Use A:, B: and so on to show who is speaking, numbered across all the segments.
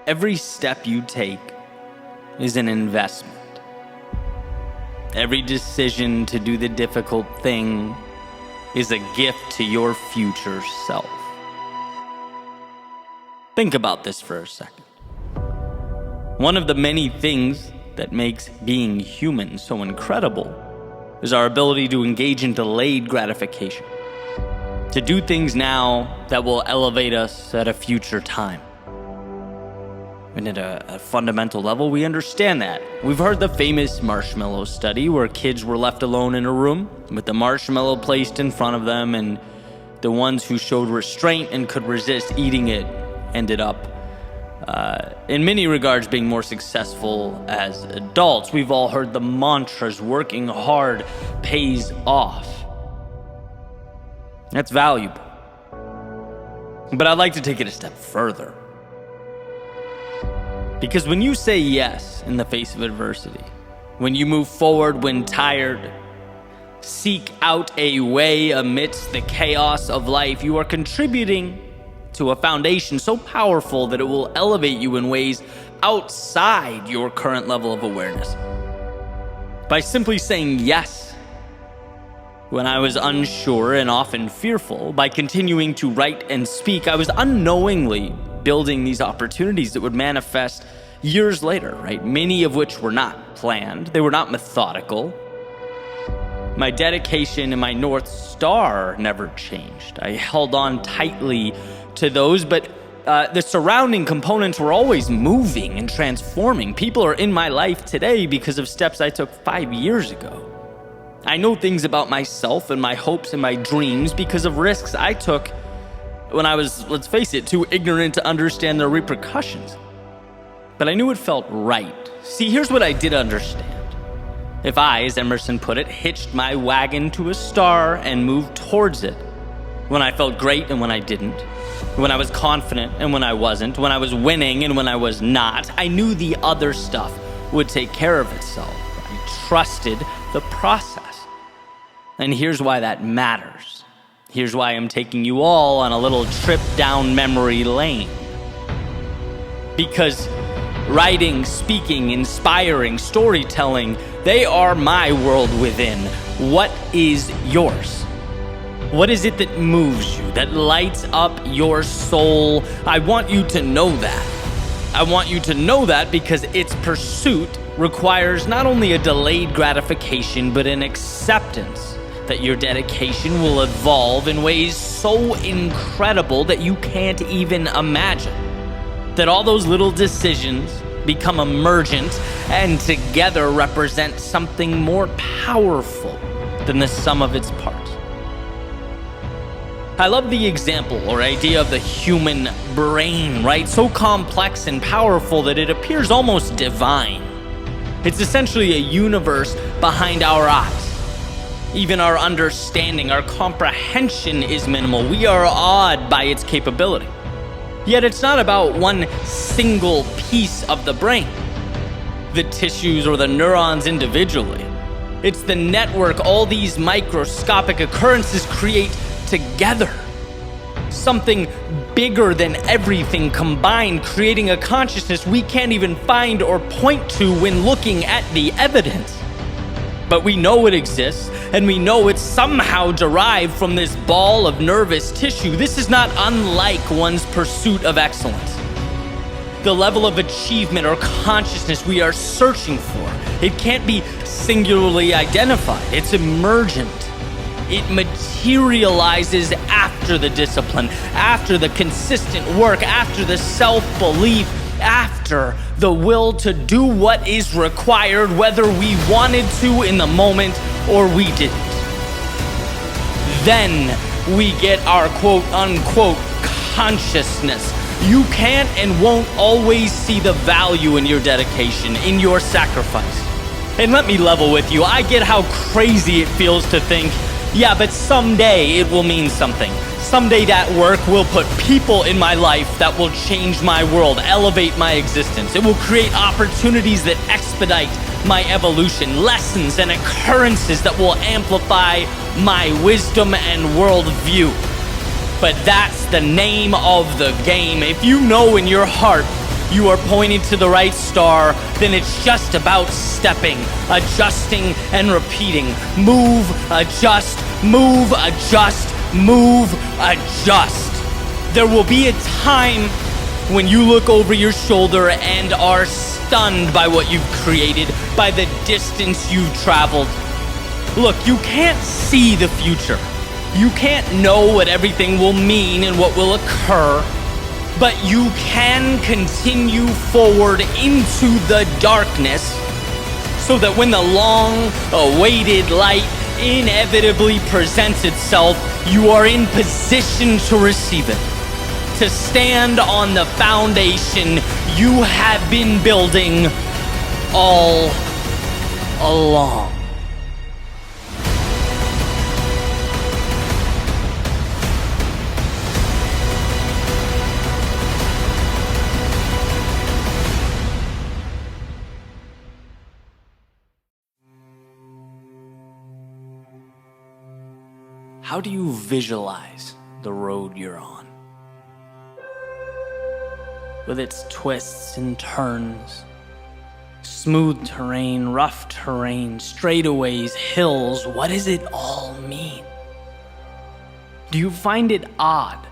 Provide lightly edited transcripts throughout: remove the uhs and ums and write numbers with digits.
A: Every step you take is an investment. Every decision to do the difficult thing is a gift to your future self. Think about this for a second. One of the many things that makes being human so incredible is our ability to engage in delayed gratification, to do things now that will elevate us at a future time. And at a fundamental level, we understand that. We've heard the famous marshmallow study where kids were left alone in a room with the marshmallow placed in front of them, and the ones who showed restraint and could resist eating it ended up, in many regards, being more successful as adults. We've all heard the mantras, working hard pays off. That's valuable. But I'd like to take it a step further. Because when you say yes in the face of adversity, when you move forward when tired, seek out a way amidst the chaos of life, you are contributing to a foundation so powerful that it will elevate you in ways outside your current level of awareness. By simply saying yes when I was unsure and often fearful, by continuing to write and speak, I was unknowingly building these opportunities that would manifest years later, right? Many of which were not planned. They were not methodical. My dedication and my North Star never changed. I held on tightly to those, but the surrounding components were always moving and transforming. People are in my life today because of steps I took 5 years ago. I know things about myself and my hopes and my dreams because of risks I took when I was, let's face it, too ignorant to understand the repercussions. But I knew it felt right. See, here's what I did understand. If I, as Emerson put it, hitched my wagon to a star and moved towards it, when I felt great and when I didn't, when I was confident and when I wasn't, when I was winning and when I was not, I knew the other stuff would take care of itself. I trusted the process. And here's why that matters. Here's why I'm taking you all on a little trip down memory lane. Because writing, speaking, inspiring, storytelling, they are my world within. What is yours? What is it that moves you, that lights up your soul? I want you to know that. I want you to know that because its pursuit requires not only a delayed gratification, but an acceptance that your dedication will evolve in ways so incredible that you can't even imagine. That all those little decisions become emergent and together represent something more powerful than the sum of its parts. I love the example or idea of the human brain, right? So complex and powerful that it appears almost divine. It's essentially a universe behind our eyes. Even our understanding, our comprehension is minimal. We are awed by its capability. Yet it's not about one single piece of the brain, the tissues or the neurons individually. It's the network all these microscopic occurrences create together. Something bigger than everything combined, creating a consciousness we can't even find or point to when looking at the evidence. But we know it exists, and we know it's somehow derived from this ball of nervous tissue. This is not unlike one's pursuit of excellence. The level of achievement or consciousness we are searching for, it can't be singularly identified. It's emergent. It materializes after the discipline, after the consistent work, after the self-belief, after the will to do what is required, whether we wanted to in the moment or we didn't. Then we get our quote-unquote consciousness. You can't and won't always see the value in your dedication, in your sacrifice. And let me level with you, I get how crazy it feels to think, yeah, but someday it will mean something. Someday that work will put people in my life that will change my world, elevate my existence. It will create opportunities that expedite my evolution, lessons and occurrences that will amplify my wisdom and worldview. But that's the name of the game. If you know in your heart you are pointed to the right star, then it's just about stepping, adjusting, and repeating. Move, adjust, move, adjust, move, adjust. There will be a time when you look over your shoulder and are stunned by what you've created, by the distance you've traveled. Look, you can't see the future. You can't know what everything will mean and what will occur, but you can continue forward into the darkness so that when the long-awaited light inevitably presents itself, you are in position to receive it, to stand on the foundation you have been building all along. How do you visualize the road you're on? With its twists and turns, smooth terrain, rough terrain, straightaways, hills, what does it all mean? Do you find it odd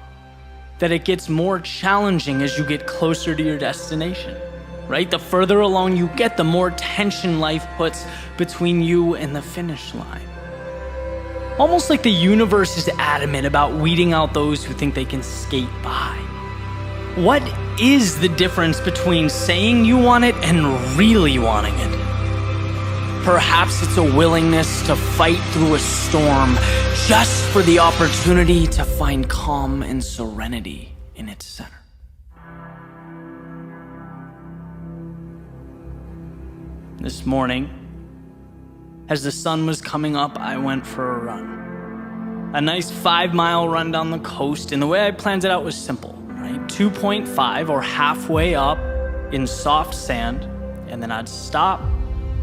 A: that it gets more challenging as you get closer to your destination? Right? The further along you get, the more tension life puts between you and the finish line. Almost like the universe is adamant about weeding out those who think they can skate by. What is the difference between saying you want it and really wanting it? Perhaps it's a willingness to fight through a storm just for the opportunity to find calm and serenity in its center. This morning, as the sun was coming up, I went for a run. A nice 5-mile run down the coast, and the way I planned it out was simple, right? 2.5 or halfway up in soft sand, and then I'd stop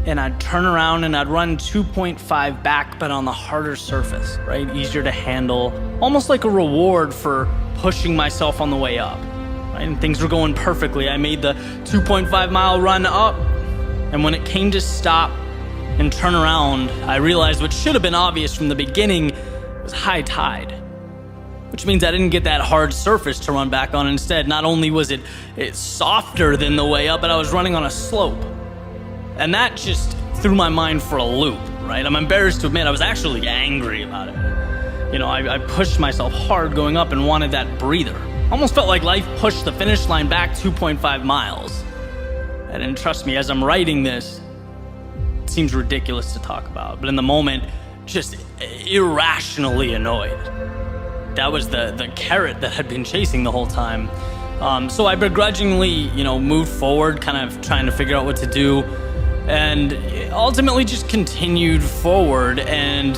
A: and I'd turn around and I'd run 2.5 back, but on the harder surface, right? Easier to handle, almost like a reward for pushing myself on the way up, right? And things were going perfectly. I made the 2.5-mile run up, and when it came to stop and turn around, I realized what should have been obvious from the beginning was high tide, which means I didn't get that hard surface to run back on. Instead, not only was it softer than the way up, but I was running on a slope. And that just threw my mind for a loop, right? I'm embarrassed to admit I was actually angry about it. You know, I pushed myself hard going up and wanted that breather. Almost felt like life pushed the finish line back 2.5 miles. And trust me, as I'm writing this, it seems ridiculous to talk about, but in the moment, just irrationally annoyed. That was the carrot that had been chasing the whole time. So I begrudgingly, moved forward, kind of trying to figure out what to do, and ultimately just continued forward. And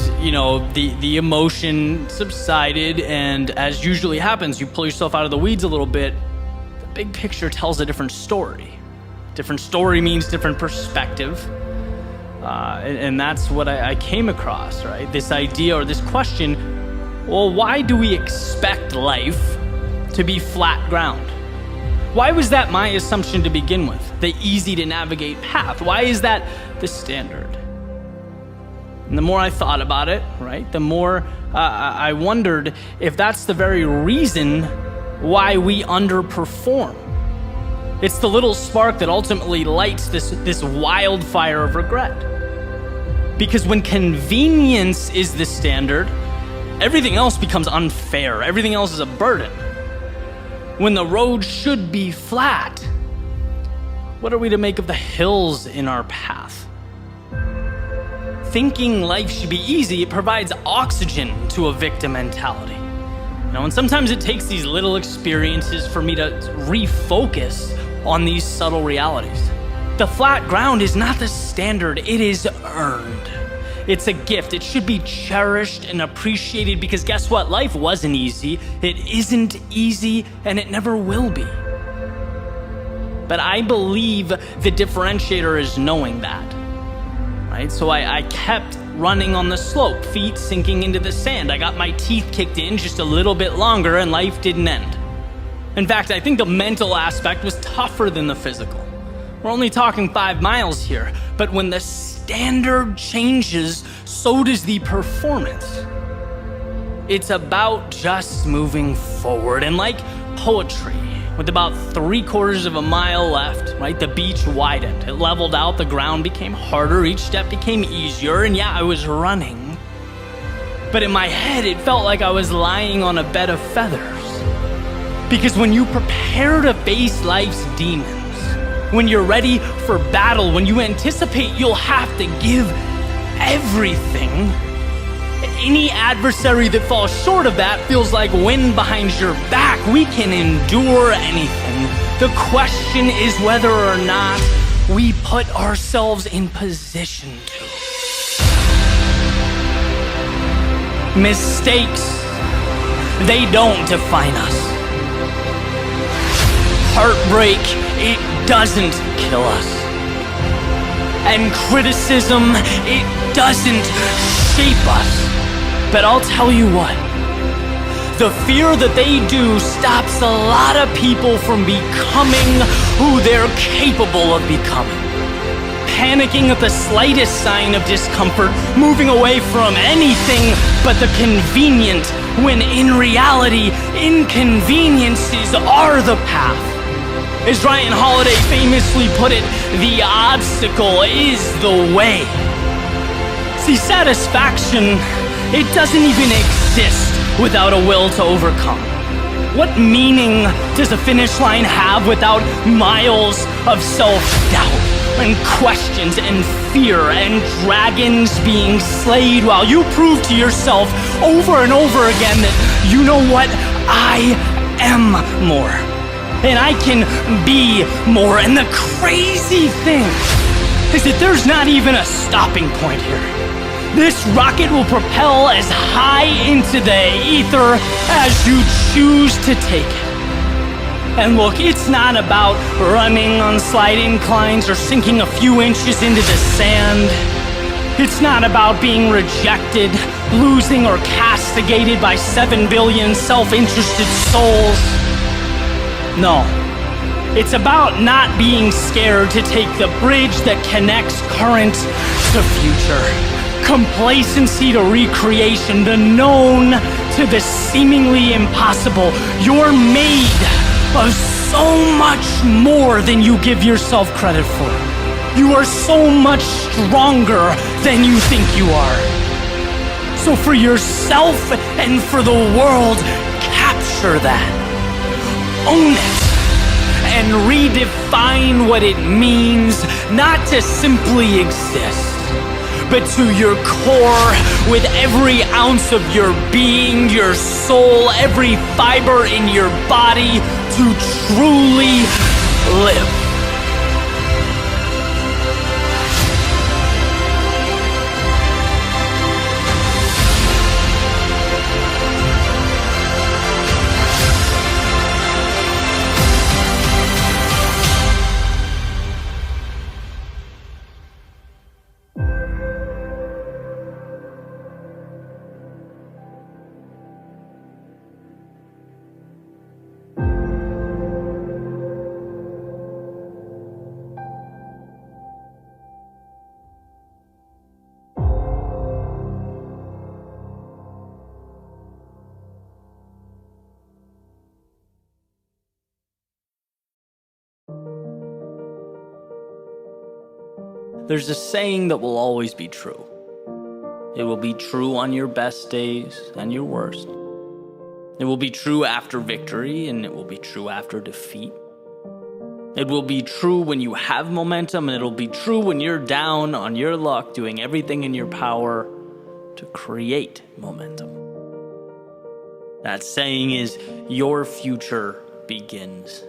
A: the emotion subsided, and as usually happens, you pull yourself out of the weeds a little bit. The big picture tells a different story. Different story means different perspective. And that's what I came across, right? This idea or this question, well, why do we expect life to be flat ground? Why was that my assumption to begin with? The easy to navigate path. Why is that the standard? And the more I thought about it, right, the more I wondered if that's the very reason why we underperform. It's the little spark that ultimately lights this wildfire of regret. Because when convenience is the standard, everything else becomes unfair. Everything else is a burden. When the road should be flat, what are we to make of the hills in our path? Thinking life should be easy, it provides oxygen to a victim mentality. And sometimes it takes these little experiences for me to refocus on these subtle realities. The flat ground is not the standard, it is earned. It's a gift. It should be cherished and appreciated because guess what? Life wasn't easy, it isn't easy, and it never will be. But I believe the differentiator is knowing that, right? So I kept running on the slope, feet sinking into the sand. I got my teeth kicked in just a little bit longer and life didn't end. In fact, I think the mental aspect was tougher than the physical. We're only talking 5 miles here, but when the standard changes, so does the performance. It's about just moving forward, and like poetry, with about 3/4 of a mile left, right, the beach widened. It leveled out, the ground became harder, each step became easier, and yeah, I was running. But in my head, it felt like I was lying on a bed of feathers. Because when you prepare to face life's demons, when you're ready for battle, when you anticipate you'll have to give everything, any adversary that falls short of that feels like wind behind your back. We can endure anything. The question is whether or not we put ourselves in position to. Mistakes, they don't define us. Heartbreak, it doesn't kill us. And criticism, it doesn't shape us. But I'll tell you what, the fear that they do stops a lot of people from becoming who they're capable of becoming. Panicking at the slightest sign of discomfort, moving away from anything but the convenient, when in reality, inconveniences are the path. As Ryan Holiday famously put it, the obstacle is the way. See, satisfaction, it doesn't even exist without a will to overcome. What meaning does a finish line have without miles of self-doubt and questions and fear and dragons being slayed while you prove to yourself over and over again that, you know what, I am more. And I can be more. And the crazy thing is that there's not even a stopping point here. This rocket will propel as high into the ether as you choose to take it. And look, it's not about running on slight inclines or sinking a few inches into the sand. It's not about being rejected, losing, or castigated by 7 billion self-interested souls. No, it's about not being scared to take the bridge that connects current to future. Complacency to recreation, the known to the seemingly impossible. You're made of so much more than you give yourself credit for. You are so much stronger than you think you are. So for yourself and for the world, capture that. Own it. And redefine what it means not to simply exist, but to your core, with every ounce of your being, your soul, every fiber in your body, to truly live. There's a saying that will always be true. It will be true on your best days and your worst. It will be true after victory, and it will be true after defeat. It will be true when you have momentum, and it'll be true when you're down on your luck, doing everything in your power to create momentum. That saying is, your future begins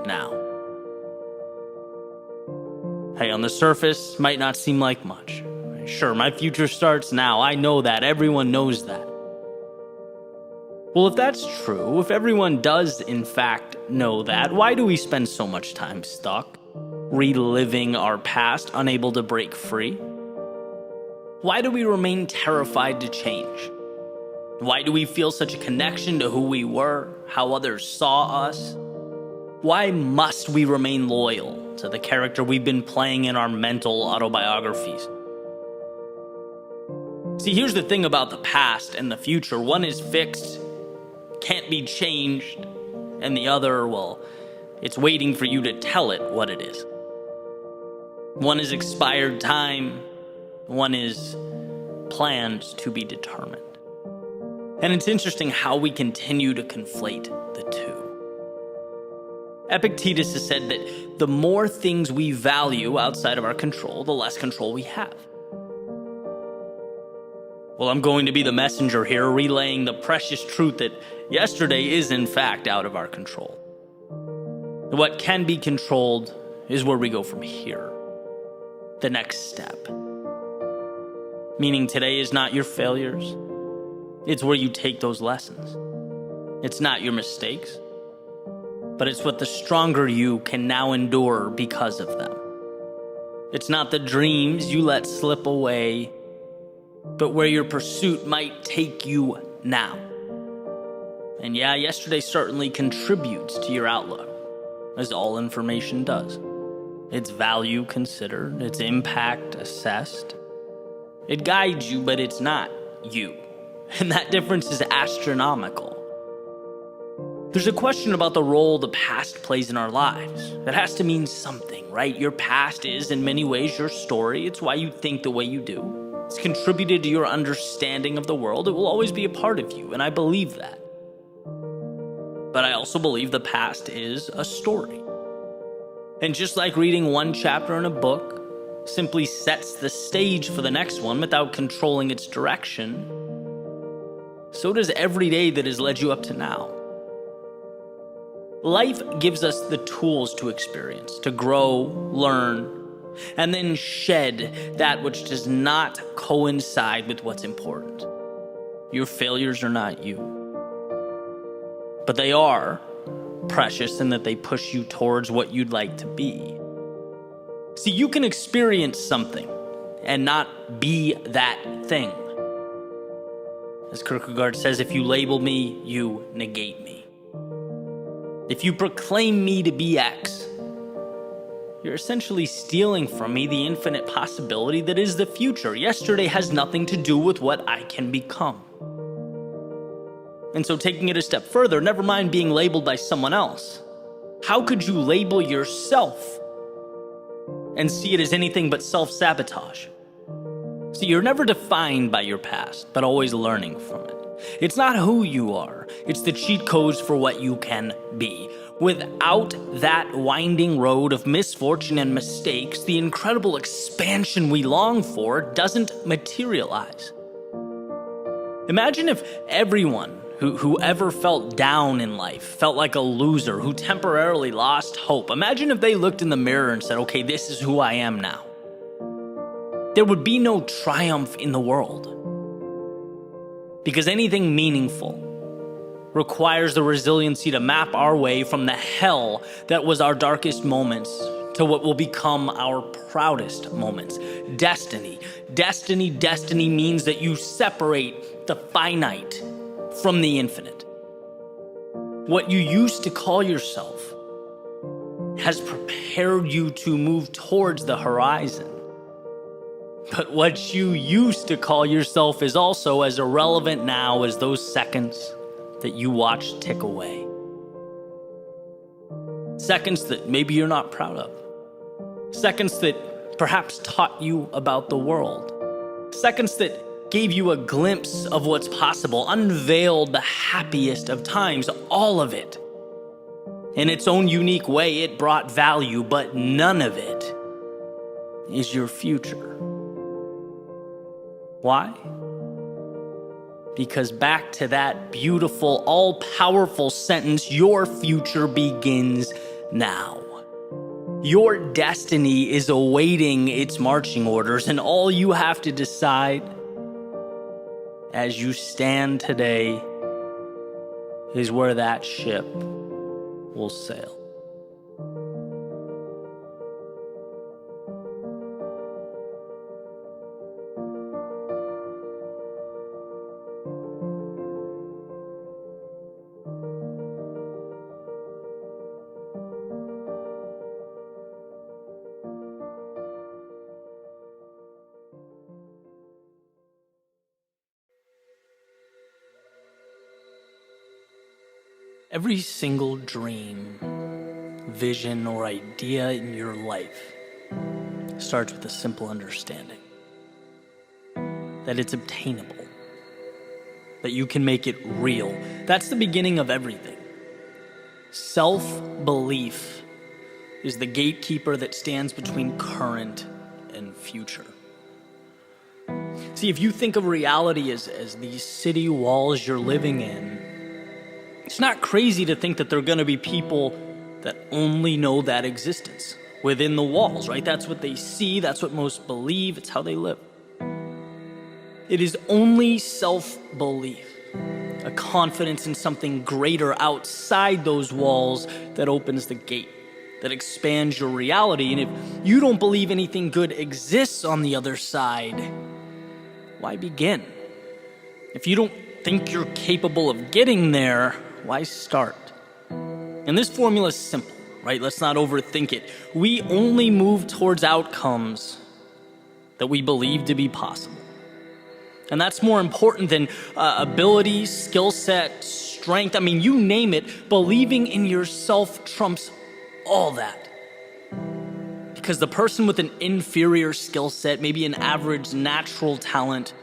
A: now. Hey, on the surface, might not seem like much. Sure, my future starts now. I know that. Everyone knows that. Well, if that's true, if everyone does in fact know that, why do we spend so much time stuck, reliving our past, unable to break free? Why do we remain terrified to change? Why do we feel such a connection to who we were, how others saw us? Why must we remain loyal to the character we've been playing in our mental autobiographies? See, here's the thing about the past and the future. One is fixed, can't be changed, and the other, well, it's waiting for you to tell it what it is. One is expired time, one is planned to be determined. And it's interesting how we continue to conflate the two. Epictetus has said that the more things we value outside of our control, the less control we have. Well, I'm going to be the messenger here, relaying the precious truth that yesterday is in fact out of our control. What can be controlled is where we go from here. The next step. Meaning today is not your failures. It's where you take those lessons. It's not your mistakes, but it's what the stronger you can now endure because of them. It's not the dreams you let slip away, but where your pursuit might take you now. And yeah, yesterday certainly contributes to your outlook, as all information does. Its value considered, its impact assessed. It guides you, but it's not you. And that difference is astronomical. There's a question about the role the past plays in our lives. That has to mean something, right? Your past is, in many ways, your story. It's why you think the way you do. It's contributed to your understanding of the world. It will always be a part of you, and I believe that. But I also believe the past is a story. And just like reading one chapter in a book simply sets the stage for the next one without controlling its direction, so does every day that has led you up to now. Life gives us the tools to experience, to grow, learn, and then shed that which does not coincide with what's important. Your failures are not you, but they are precious in that they push you towards what you'd like to be. See, you can experience something and not be that thing. As Kierkegaard says, if you label me, you negate me. If you proclaim me to be X, you're essentially stealing from me the infinite possibility that is the future. Yesterday has nothing to do with what I can become. And so taking it a step further, never mind being labeled by someone else. How could you label yourself and see it as anything but self-sabotage? See, you're never defined by your past, but always learning from it. It's not who you are. It's the cheat codes for what you can be. Without that winding road of misfortune and mistakes, the incredible expansion we long for doesn't materialize. Imagine if everyone who ever felt down in life, felt like a loser, who temporarily lost hope. Imagine if they looked in the mirror and said, okay, this is who I am now. There would be no triumph in the world. Because anything meaningful requires the resiliency to map our way from the hell that was our darkest moments to what will become our proudest moments. Destiny. Destiny means that you separate the finite from the infinite. What you used to call yourself has prepared you to move towards the horizon. But what you used to call yourself is also as irrelevant now as those seconds that you watch tick away. Seconds that maybe you're not proud of. Seconds that perhaps taught you about the world. Seconds that gave you a glimpse of what's possible, unveiled the happiest of times, all of it. In its own unique way, it brought value, but none of it is your future. Why? Because back to that beautiful, all-powerful sentence, your future begins now. Your destiny is awaiting its marching orders, and all you have to decide as you stand today is where that ship will sail. Every single dream, vision, or idea in your life starts with a simple understanding that it's obtainable, that you can make it real. That's the beginning of everything. Self-belief is the gatekeeper that stands between current and future. See, if you think of reality as these city walls you're living in, it's not crazy to think that there are going to be people that only know that existence within the walls, right? That's what they see, that's what most believe, it's how they live. It is only self-belief, a confidence in something greater outside those walls that opens the gate, that expands your reality. And if you don't believe anything good exists on the other side, why begin? If you don't think you're capable of getting there, why start? And this formula is simple, right? Let's not overthink it. We only move towards outcomes that we believe to be possible. And that's more important than ability, skill set, strength. I mean, you name it. Believing in yourself trumps all that. Because the person with an inferior skill set, maybe an average natural talent,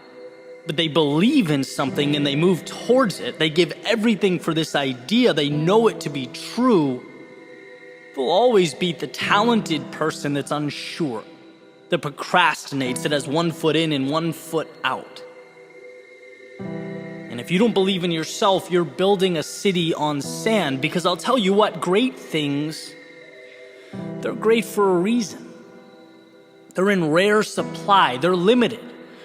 A: but they believe in something and they move towards it. They give everything for this idea. They know it to be true. They'll always beat the talented person that's unsure, that procrastinates, that has 1 foot in and 1 foot out. And if you don't believe in yourself, you're building a city on sand. Because I'll tell you what, great things, they're great for a reason. They're in rare supply. They're limited,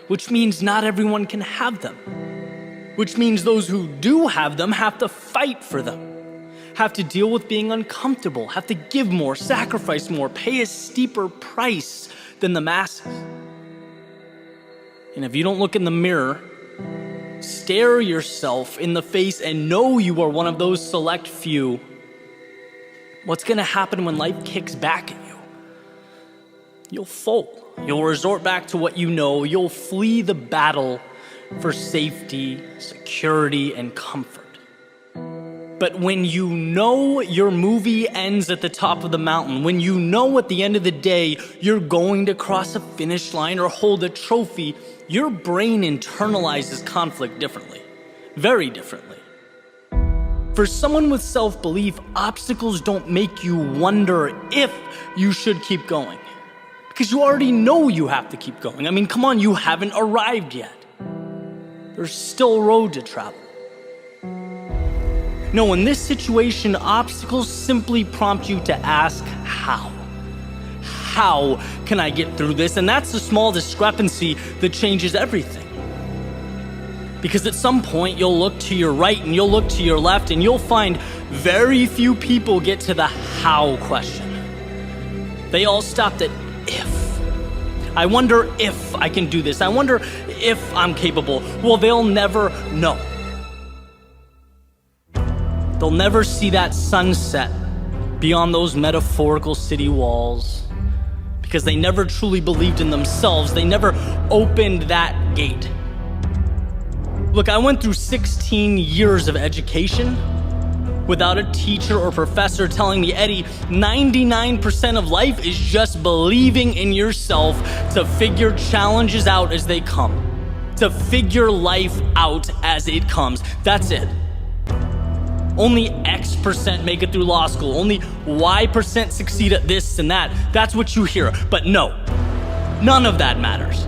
A: which means not everyone can have them. Which means those who do have them have to fight for them, have to deal with being uncomfortable, have to give more, sacrifice more, pay a steeper price than the masses. And if you don't look in the mirror, stare yourself in the face and know you are one of those select few, what's going to happen when life kicks back at you? You'll fold. You'll resort back to what you know. You'll flee the battle for safety, security, and comfort. But when you know your movie ends at the top of the mountain, when you know at the end of the day you're going to cross a finish line or hold a trophy, your brain internalizes conflict differently, very differently. For someone with self-belief, obstacles don't make you wonder if you should keep going. Because you already know you have to keep going. I mean, come on, you haven't arrived yet. There's still a road to travel. No, in this situation, obstacles simply prompt you to ask, how? How can I get through this? And that's the small discrepancy that changes everything. Because at some point, you'll look to your right and you'll look to your left and you'll find very few people get to the how question. They all stopped at if. I wonder if I can do this. I wonder if I'm capable. Well, they'll never know. They'll never see that sunset beyond those metaphorical city walls because they never truly believed in themselves. They never opened that gate. Look, I went through 16 years of education without a teacher or professor telling me, Eddie, 99% of life is just believing in yourself to figure challenges out as they come, to figure life out as it comes. That's it. Only X% make it through law school. Only Y% succeed at this and that. That's what you hear. But no, none of that matters.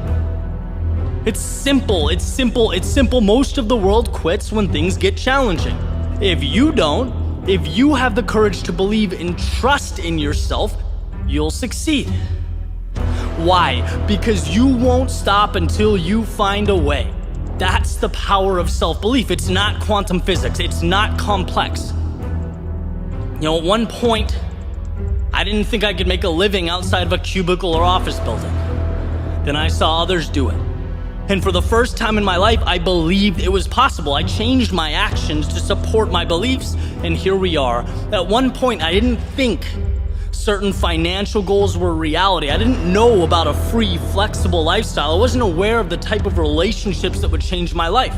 A: It's simple. It's simple. It's simple. Most of the world quits when things get challenging. If you don't, if you have the courage to believe and trust in yourself, you'll succeed. Why? Because you won't stop until you find a way. That's the power of self-belief. It's not quantum physics. It's not complex. You know, at one point, I didn't think I could make a living outside of a cubicle or office building. Then I saw others do it. And for the first time in my life, I believed it was possible. I changed my actions to support my beliefs, and here we are. At one point, I didn't think certain financial goals were reality. I didn't know about a free, flexible lifestyle. I wasn't aware of the type of relationships that would change my life.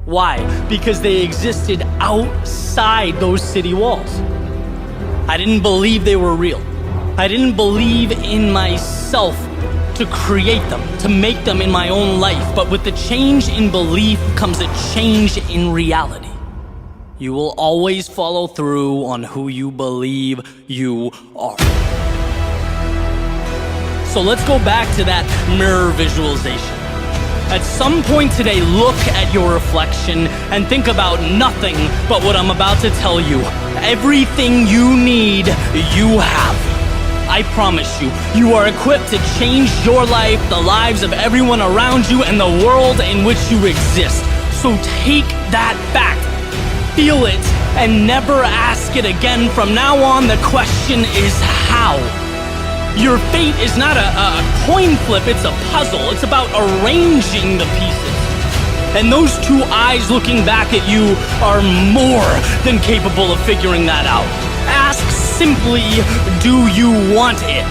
A: Why? Because they existed outside those city walls. I didn't believe they were real. I didn't believe in myself to create them, to make them in my own life. But with the change in belief comes a change in reality. You will always follow through on who you believe you are. So let's go back to that mirror visualization. At some point today, look at your reflection and think about nothing but what I'm about to tell you. Everything you need, you have. I promise you, you are equipped to change your life, the lives of everyone around you, and the world in which you exist. So take that fact, feel it, and never ask it again. From now on, the question is how. Your fate is not a coin flip, it's a puzzle. It's about arranging the pieces. And those two eyes looking back at you are more than capable of figuring that out. Ask simply, do you want it?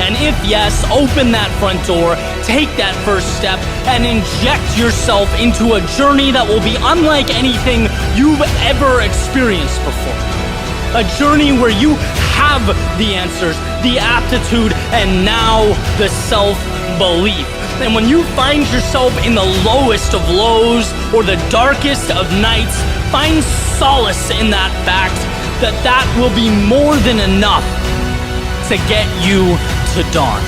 A: And if yes, open that front door, take that first step, and inject yourself into a journey that will be unlike anything you've ever experienced before. A journey where you have the answers, the aptitude, and now the self-belief. And when you find yourself in the lowest of lows or the darkest of nights, find solace in that fact that will be more than enough to get you to dawn.